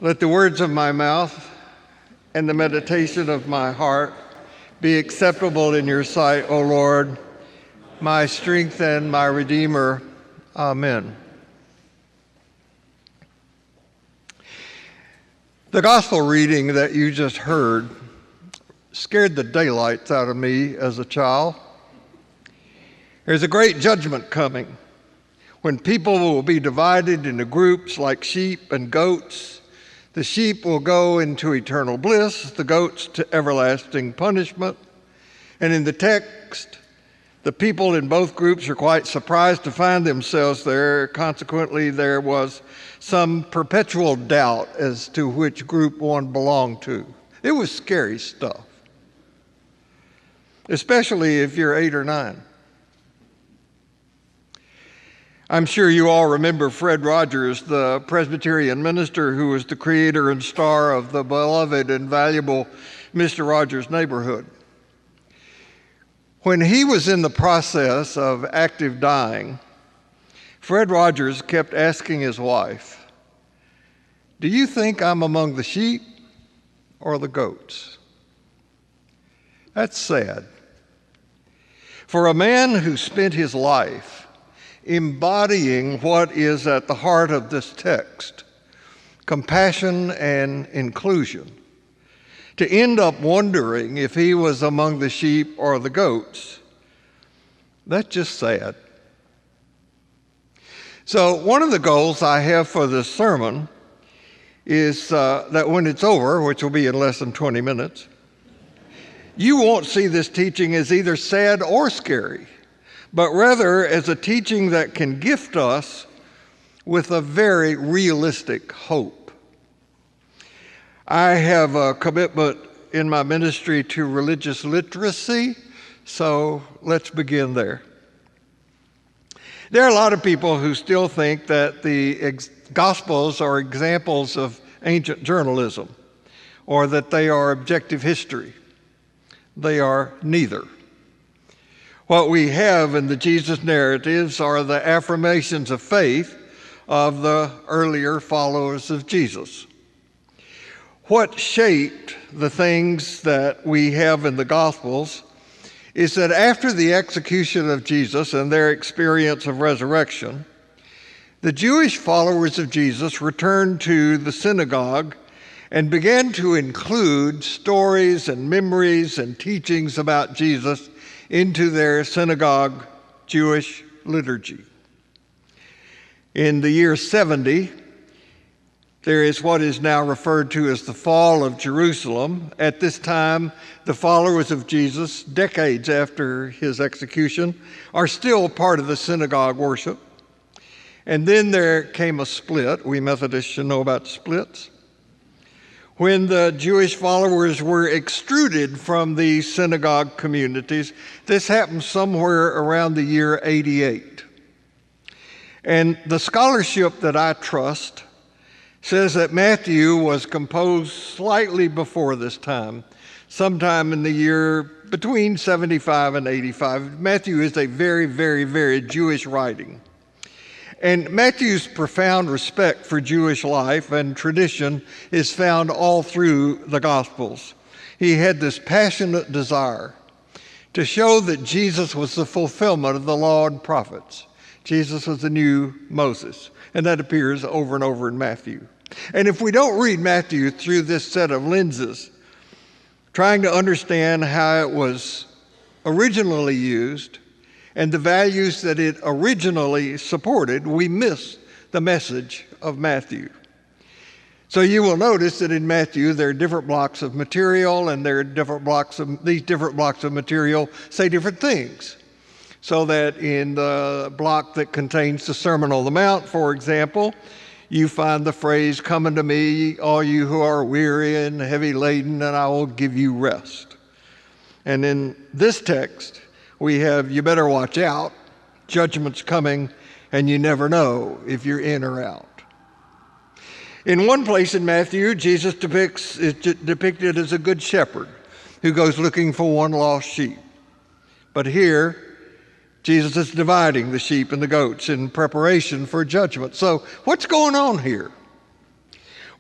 Let the words of my mouth and the meditation of my heart be acceptable in your sight, O Lord, my strength and my Redeemer. Amen. The gospel reading that you just heard scared the daylights out of me as a child. There's a great judgment coming when people will be divided into groups like sheep and goats. The sheep will go into eternal bliss, the goats to everlasting punishment. And in the text, the people in both groups are quite surprised to find themselves there. Consequently, there was some perpetual doubt as to which group one belonged to. It was scary stuff, especially if you're 8 or 9. I'm sure you all remember Fred Rogers, the Presbyterian minister who was the creator and star of the beloved and valuable Mr. Rogers' Neighborhood. When he was in the process of active dying, Fred Rogers kept asking his wife, "Do you think I'm among the sheep or the goats?" That's sad. For a man who spent his life embodying what is at the heart of this text, compassion and inclusion, to end up wondering if he was among the sheep or the goats, that's just sad. So one of the goals I have for this sermon is that when it's over, which will be in less than 20 minutes, you won't see this teaching as either sad or scary, but rather as a teaching that can gift us with a very realistic hope. I have a commitment in my ministry to religious literacy, so let's begin there. There are a lot of people who still think that the Gospels are examples of ancient journalism, or that they are objective history. They are neither. What we have in the Jesus narratives are the affirmations of faith of the earlier followers of Jesus. What shaped the things that we have in the Gospels is that after the execution of Jesus and their experience of resurrection, the Jewish followers of Jesus returned to the synagogue and began to include stories and memories and teachings about Jesus into their synagogue Jewish liturgy. In the year 70, there is what is now referred to as the fall of Jerusalem. At this time, the followers of Jesus, decades after his execution, are still part of the synagogue worship. And then there came a split. We Methodists should know about splits. When the Jewish followers were extruded from the synagogue communities, this happened somewhere around the year 88. And the scholarship that I trust says that Matthew was composed slightly before this time, sometime in the year between 75 and 85. Matthew is a very, very, very Jewish writing. And Matthew's profound respect for Jewish life and tradition is found all through the Gospels. He had this passionate desire to show that Jesus was the fulfillment of the law and prophets. Jesus was the new Moses, and that appears over and over in Matthew. And if we don't read Matthew through this set of lenses, trying to understand how it was originally used, and the values that it originally supported, we miss the message of Matthew. So you will notice that in Matthew there are different blocks of material, and there are these different blocks of material say different things. So that in the block that contains the Sermon on the Mount, for example, you find the phrase, "Come unto me, all you who are weary and heavy laden, and I will give you rest." And in this text, we have, "You better watch out, judgment's coming, and you never know if you're in or out." In one place in Matthew, Jesus is depicted as a good shepherd who goes looking for one lost sheep. But here, Jesus is dividing the sheep and the goats in preparation for judgment. So what's going on here?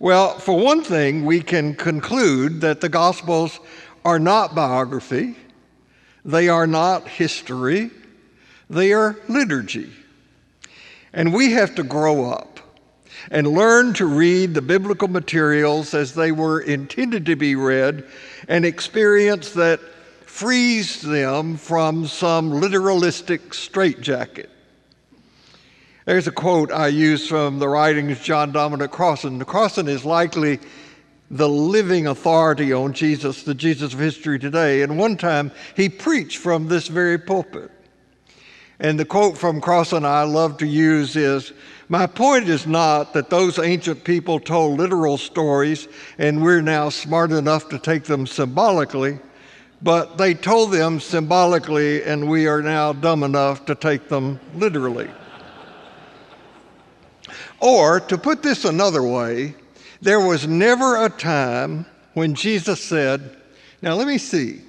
Well, for one thing, we can conclude that the Gospels are not biography, they are not history, they are liturgy. And we have to grow up and learn to read the biblical materials as they were intended to be read, an experience that frees them from some literalistic straitjacket. There's a quote I use from the writings of John Dominic Crossan. Crossan is likely the living authority on Jesus, the Jesus of history today. And one time he preached from this very pulpit. And the quote from Crossan I love to use is, "My point is not that those ancient people told literal stories and we're now smart enough to take them symbolically, but they told them symbolically and we are now dumb enough to take them literally." Or, to put this another way, there was never a time when Jesus said, "Now let me see,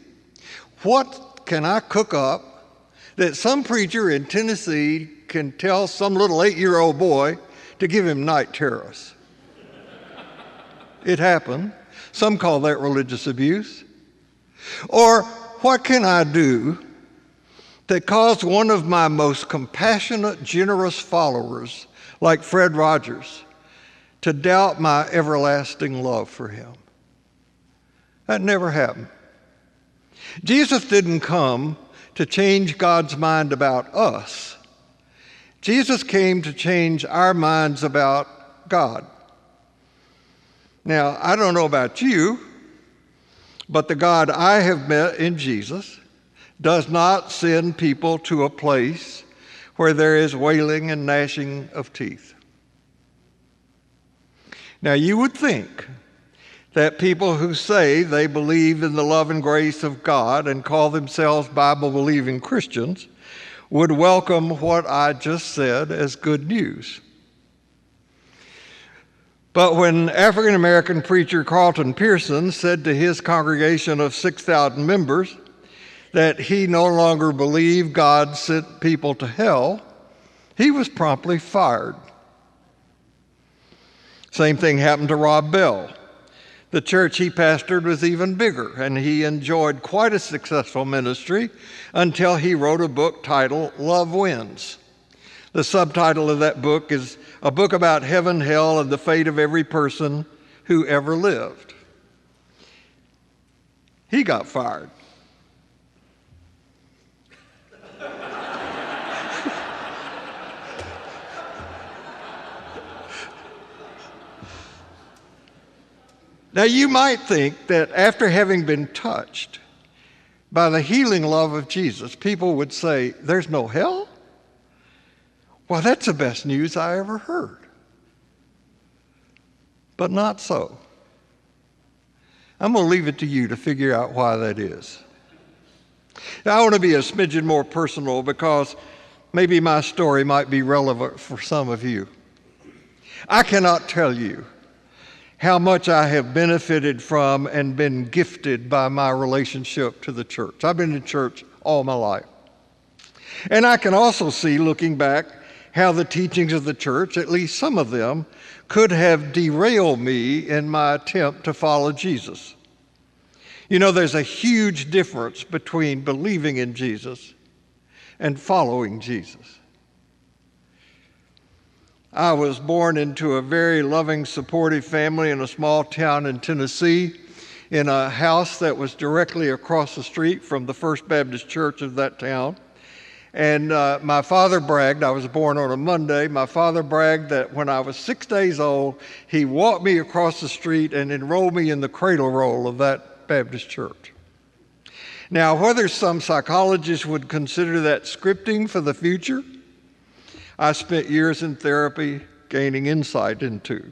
what can I cook up that some preacher in Tennessee can tell some little 8-year-old boy to give him night terrors?" It happened. Some call that religious abuse. Or, what can I do that caused one of my most compassionate, generous followers, like Fred Rogers, to doubt my everlasting love for him? That never happened. Jesus didn't come to change God's mind about us. Jesus came to change our minds about God. Now, I don't know about you, but the God I have met in Jesus does not send people to a place where there is wailing and gnashing of teeth. Now, you would think that people who say they believe in the love and grace of God and call themselves Bible-believing Christians would welcome what I just said as good news. But when African-American preacher Carlton Pearson said to his congregation of 6,000 members that he no longer believed God sent people to hell, he was promptly fired. Same thing happened to Rob Bell. The church he pastored was even bigger, and he enjoyed quite a successful ministry until he wrote a book titled Love Wins. The subtitle of that book is a book about heaven, hell, and the fate of every person who ever lived. He got fired. Now, you might think that after having been touched by the healing love of Jesus, people would say, "There's no hell? Well, that's the best news I ever heard." But not so. I'm going to leave it to you to figure out why that is. Now, I want to be a smidgen more personal because maybe my story might be relevant for some of you. I cannot tell you how much I have benefited from and been gifted by my relationship to the church. I've been in church all my life. And I can also see, looking back, how the teachings of the church, at least some of them, could have derailed me in my attempt to follow Jesus. You know, there's a huge difference between believing in Jesus and following Jesus. I was born into a very loving, supportive family in a small town in Tennessee, in a house that was directly across the street from the First Baptist Church of that town. And my father bragged, I was born on a Monday, my father bragged that when I was 6 days old, he walked me across the street and enrolled me in the cradle roll of that Baptist church. Now, whether some psychologists would consider that scripting for the future, I spent years in therapy gaining insight into.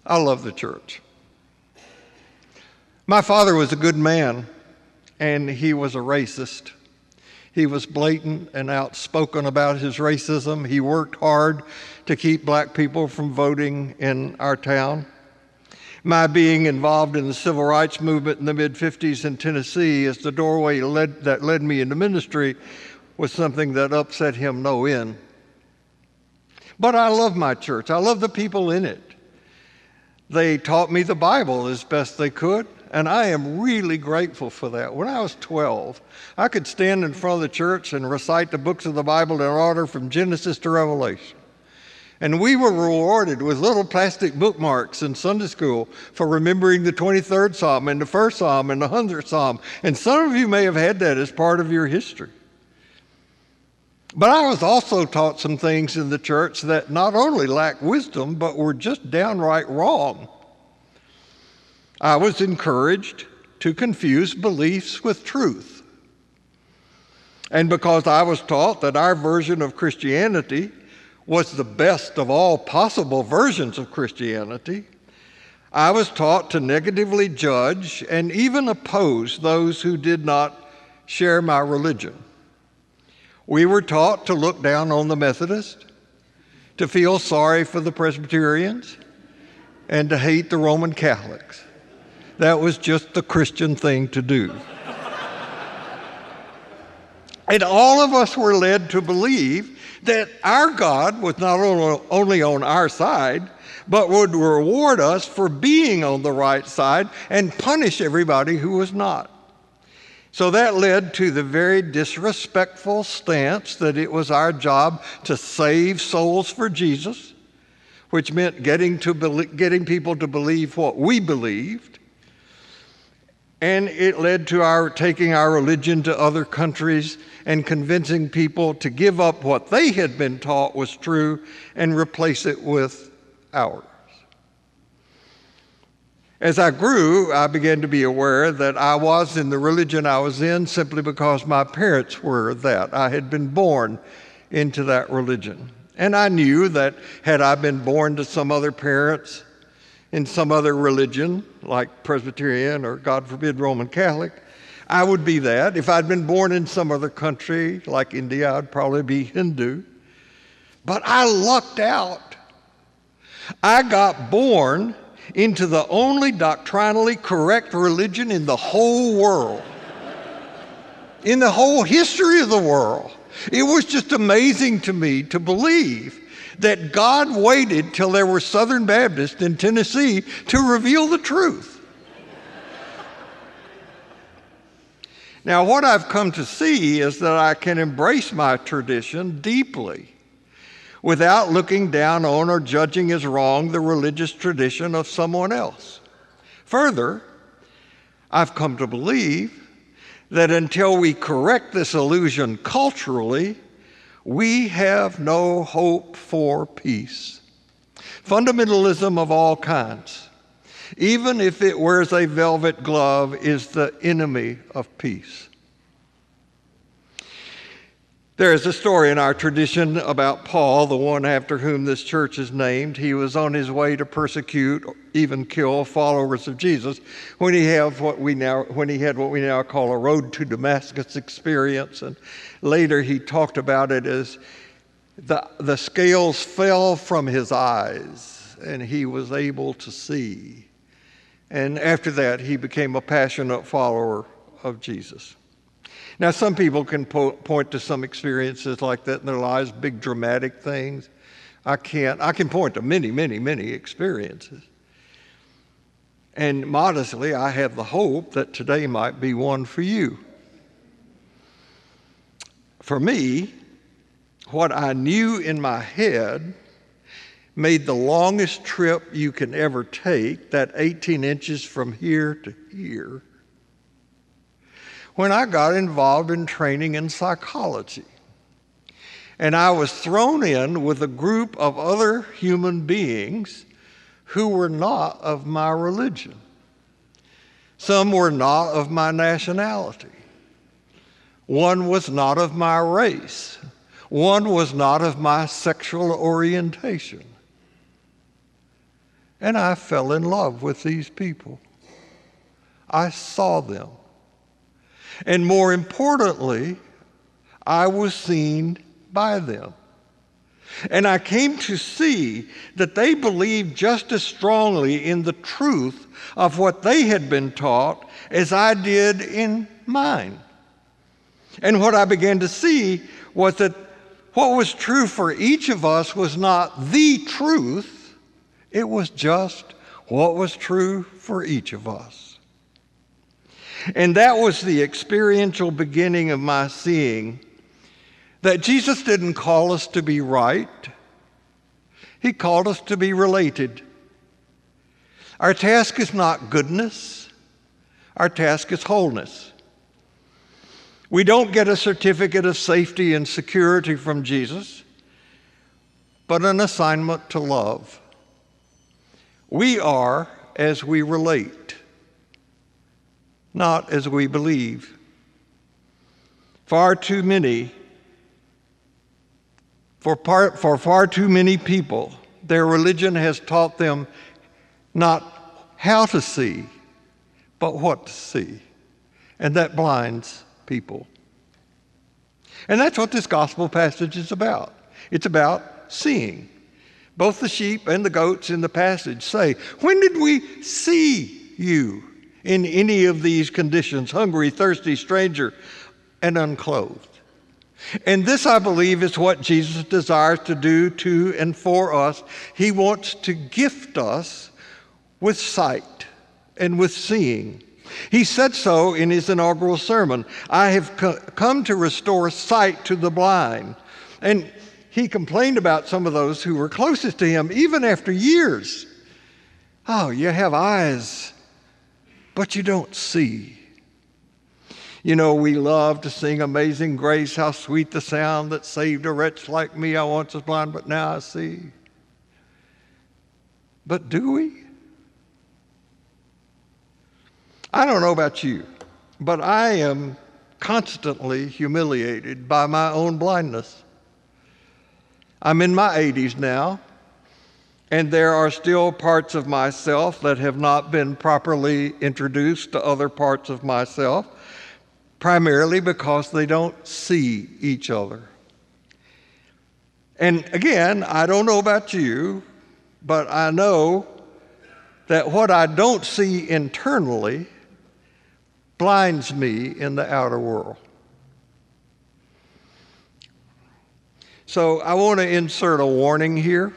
I love the church. My father was a good man, and he was a racist. He was blatant and outspoken about his racism. He worked hard to keep black people from voting in our town. My being involved in the civil rights movement in the mid-50s in Tennessee as the doorway that led me into ministry was something that upset him no end. But I love my church. I love the people in it. They taught me the Bible as best they could, and I am really grateful for that. When I was 12, I could stand in front of the church and recite the books of the Bible in order from Genesis to Revelation. And we were rewarded with little plastic bookmarks in Sunday school for remembering the 23rd Psalm and the 1st Psalm and the 100th Psalm. And some of you may have had that as part of your history. But I was also taught some things in the church that not only lacked wisdom, but were just downright wrong. I was encouraged to confuse beliefs with truth. And because I was taught that our version of Christianity was the best of all possible versions of Christianity, I was taught to negatively judge and even oppose those who did not share my religion. We were taught to look down on the Methodist, to feel sorry for the Presbyterians, and to hate the Roman Catholics. That was just the Christian thing to do. And all of us were led to believe that our God was not only on our side, but would reward us for being on the right side and punish everybody who was not. So that led to the very disrespectful stance that it was our job to save souls for Jesus, which meant getting people to believe what we believed. And it led to our taking our religion to other countries and convincing people to give up what they had been taught was true and replace it with ours. As I grew, I began to be aware that I was in the religion I was in simply because my parents were that. I had been born into that religion. And I knew that had I been born to some other parents in some other religion, like Presbyterian or, God forbid, Roman Catholic, I would be that. If I'd been born in some other country, like India, I'd probably be Hindu. But I lucked out. I got born into the only doctrinally correct religion in the whole world, in the whole history of the world. It was just amazing to me to believe that God waited till there were Southern Baptists in Tennessee to reveal the truth. Now, what I've come to see is that I can embrace my tradition deeply without looking down on or judging as wrong the religious tradition of someone else. Further, I've come to believe that until we correct this illusion culturally, we have no hope for peace. Fundamentalism of all kinds, even if it wears a velvet glove, is the enemy of peace. There is a story in our tradition about Paul, the one after whom this church is named. He was on his way to persecute, even kill followers of Jesus when he had what we now call a road to Damascus experience. And later he talked about it as the scales fell from his eyes and he was able to see. And after that, he became a passionate follower of Jesus. Now, some people can point to some experiences like that in their lives, big dramatic things. I can't. I can point to many, many, many experiences. And modestly, I have the hope that today might be one for you. For me, what I knew in my head made the longest trip you can ever take, that 18 inches from here to here, when I got involved in training in psychology. And I was thrown in with a group of other human beings who were not of my religion. Some were not of my nationality. One was not of my race. One was not of my sexual orientation. And I fell in love with these people. I saw them. And more importantly, I was seen by them. And I came to see that they believed just as strongly in the truth of what they had been taught as I did in mine. And what I began to see was that What was true for each of us was not the truth. It was just what was true for each of us. And that was the experiential beginning of my seeing that Jesus didn't call us to be right. He called us to be related. Our task is not goodness. Our task is wholeness. We don't get a certificate of safety and security from Jesus, but an assignment to love. We are as we relate, not as we believe. For far too many people, their religion has taught them not how to see, but what to see. And that blinds people. And that's what this gospel passage is about. It's about seeing. Both the sheep and the goats in the passage say, when did we see you in any of these conditions, hungry, thirsty, stranger, and unclothed? And this, I believe, is what Jesus desires to do to and for us. He wants to gift us with sight and with seeing. He said so in his inaugural sermon. I have come to restore sight to the blind. And he complained about some of those who were closest to him, even after years. Oh, you have eyes, but you don't see. You know, we love to sing Amazing Grace, how sweet the sound that saved a wretch like me. I once was blind, but now I see. But do we? I don't know about you, but I am constantly humiliated by my own blindness. I'm in my 80s now, and there are still parts of myself that have not been properly introduced to other parts of myself, primarily because they don't see each other. And again, I don't know about you, but I know that what I don't see internally blinds me in the outer world. So I want to insert a warning here.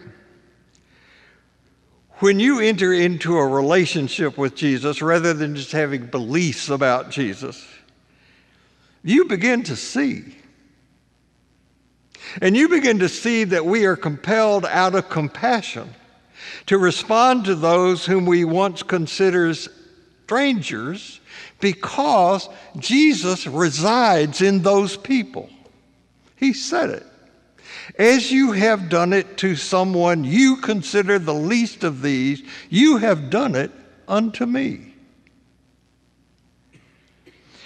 When you enter into a relationship with Jesus, rather than just having beliefs about Jesus, you begin to see. And you begin to see that we are compelled out of compassion to respond to those whom we once considered strangers, because Jesus resides in those people. He said it. As you have done it to someone you consider the least of these, you have done it unto me.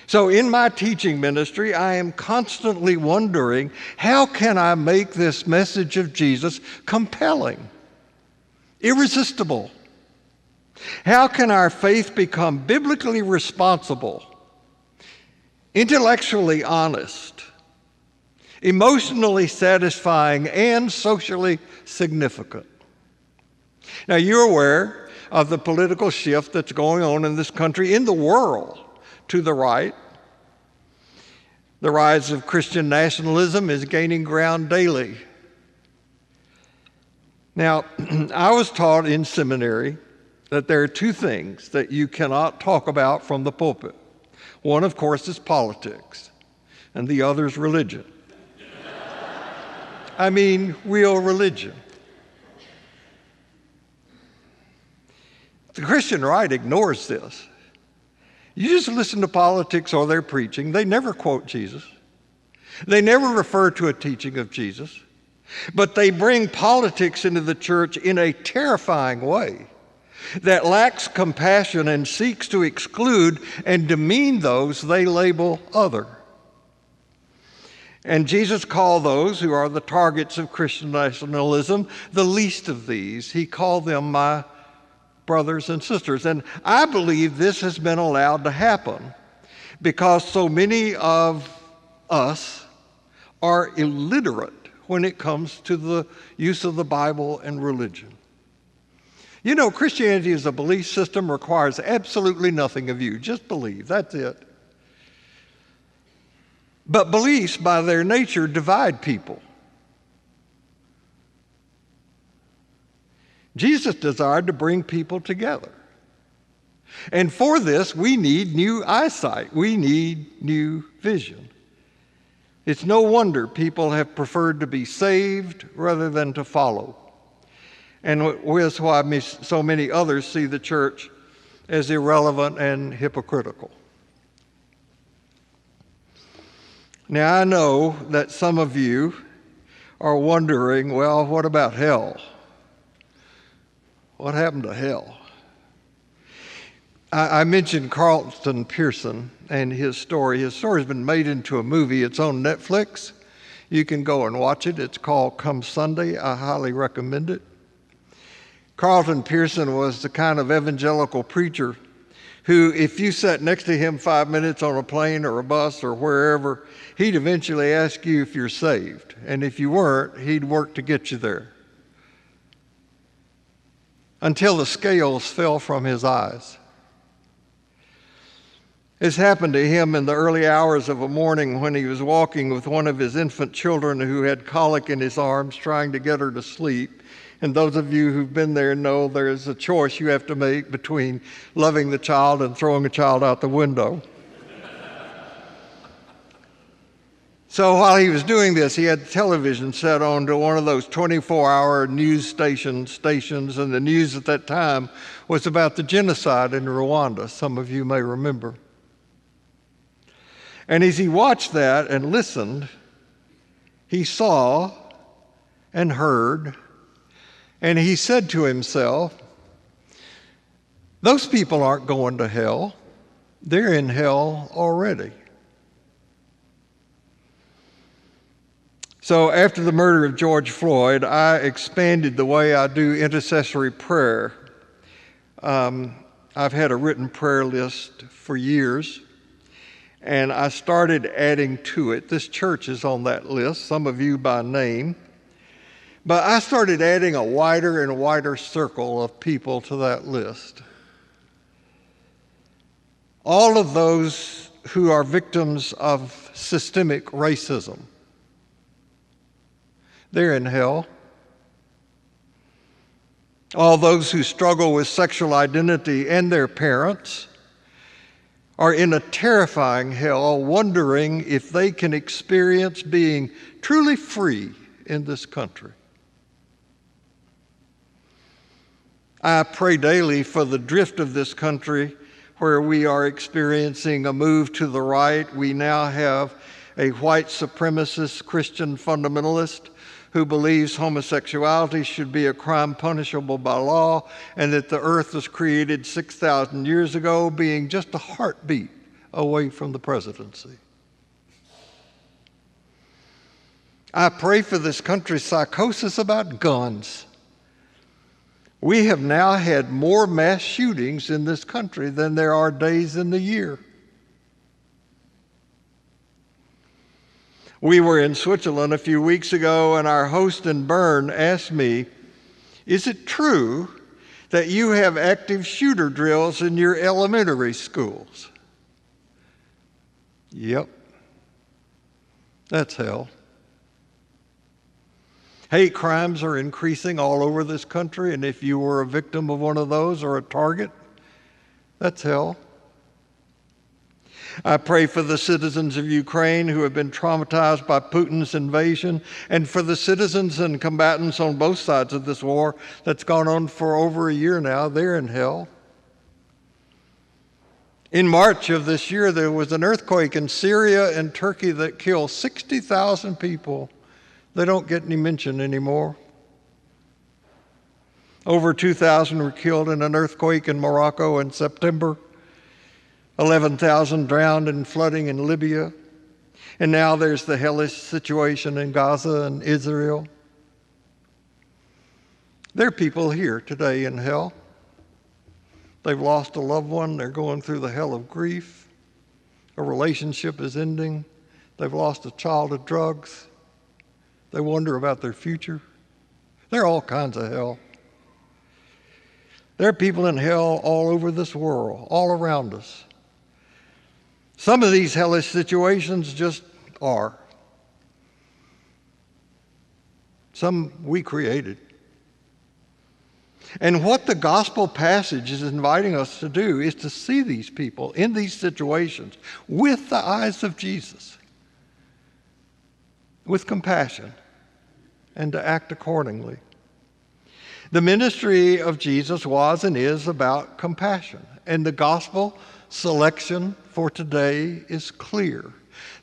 So in my teaching ministry, I am constantly wondering, how can I make this message of Jesus compelling, irresistible? How can our faith become biblically responsible, intellectually honest, emotionally satisfying, and socially significant? Now, you're aware of the political shift that's going on in this country, in the world, to the right. The rise of Christian nationalism is gaining ground daily. Now, I was taught in seminary that there are two things that you cannot talk about from the pulpit. One, of course, is politics, and the other is religion. I mean, real religion. The Christian right ignores this. You just listen to politics or their preaching. They never quote Jesus. They never refer to a teaching of Jesus. But they bring politics into the church in a terrifying way that lacks compassion and seeks to exclude and demean those they label other. And Jesus called those who are the targets of Christian nationalism the least of these. He called them my brothers and sisters. And I believe this has been allowed to happen because so many of us are illiterate when it comes to the use of the Bible and religion. You know, Christianity as a belief system requires absolutely nothing of you. Just believe. That's it. But beliefs, by their nature, divide people. Jesus desired to bring people together. And for this, we need new eyesight. We need new vision. It's no wonder people have preferred to be saved rather than to follow. And that's why so many others see the church as irrelevant and hypocritical. Now, I know that some of you are wondering, well, what about hell? What happened to hell? I mentioned Carlton Pearson and his story. His story's been made into a movie. It's on Netflix. You can go and watch it. It's called Come Sunday. I highly recommend it. Carlton Pearson was the kind of evangelical preacher who, if you sat next to him 5 minutes on a plane or a bus or wherever, he'd eventually ask you if you're saved. And if you weren't, he'd work to get you there. Until the scales fell from his eyes. This happened to him in the early hours of a morning when he was walking with one of his infant children who had colic in his arms, trying to get her to sleep. And those of you who've been there know there is a choice you have to make between loving the child and throwing a child out the window. So while he was doing this, he had the television set on to one of those 24-hour news stations, and the news at that time was about the genocide in Rwanda. Some of you may remember. And as he watched that and listened, he saw and heard, and he said to himself, those people aren't going to hell. They're in hell already. So after the murder of George Floyd, I expanded the way I do intercessory prayer. I've had a written prayer list for years, and I started adding to it. This church is on that list, some of you by name. But I started adding a wider and wider circle of people to that list. All of those who are victims of systemic racism. They're in hell. All those who struggle with sexual identity and their parents are in a terrifying hell, wondering if they can experience being truly free in this country. I pray daily for the drift of this country where we are experiencing a move to the right. We now have a white supremacist Christian fundamentalist who believes homosexuality should be a crime punishable by law, and that the earth was created 6,000 years ago, being just a heartbeat away from the presidency. I pray for this country's psychosis about guns. We have now had more mass shootings in this country than there are days in the year. We were in Switzerland a few weeks ago, and our host in Bern asked me, is it true that you have active shooter drills in your elementary schools? Yep. That's hell. Hate crimes are increasing all over this country, and if you were a victim of one of those or a target, that's hell. I pray for the citizens of Ukraine who have been traumatized by Putin's invasion, and for the citizens and combatants on both sides of this war that's gone on for over a year now. They're in hell. In March of this year, there was an earthquake in Syria and Turkey that killed 60,000 people. They don't get any mention anymore. Over 2,000 were killed in an earthquake in Morocco in September. 11,000 drowned in flooding in Libya. And now there's the hellish situation in Gaza and Israel. There are people here today in hell. They've lost a loved one. They're going through the hell of grief. A relationship is ending. They've lost a child to drugs. They wonder about their future. There are all kinds of hell. There are people in hell all over this world, all around us. Some of these hellish situations just are. Some we created. And what the gospel passage is inviting us to do is to see these people in these situations with the eyes of Jesus, with compassion, and to act accordingly. The ministry of Jesus was and is about compassion, and the gospel selection for today is clear.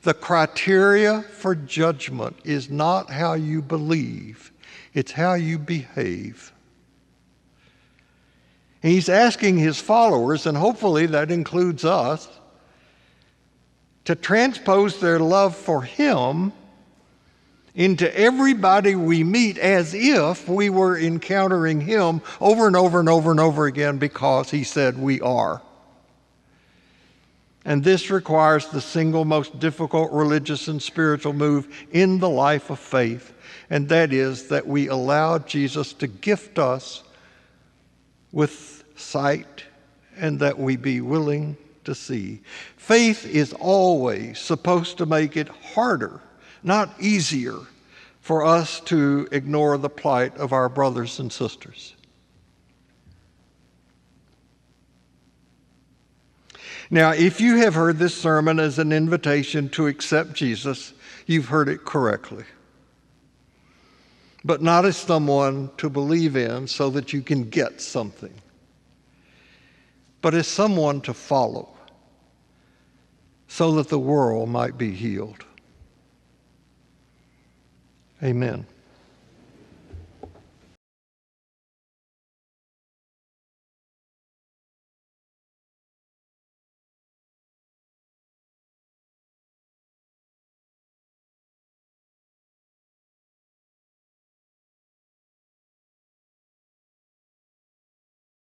The criteria for judgment is not how you believe, it's how you behave. He's asking his followers, and hopefully that includes us, to transpose their love for him into everybody we meet as if we were encountering him over and over and over and over again because he said we are. And this requires the single most difficult religious and spiritual move in the life of faith, and that is that we allow Jesus to gift us with sight and that we be willing to see. Faith is always supposed to make it harder, not easier, for us to ignore the plight of our brothers and sisters. Now, if you have heard this sermon as an invitation to accept Jesus, you've heard it correctly. But not as someone to believe in so that you can get something, but as someone to follow so that the world might be healed. Amen.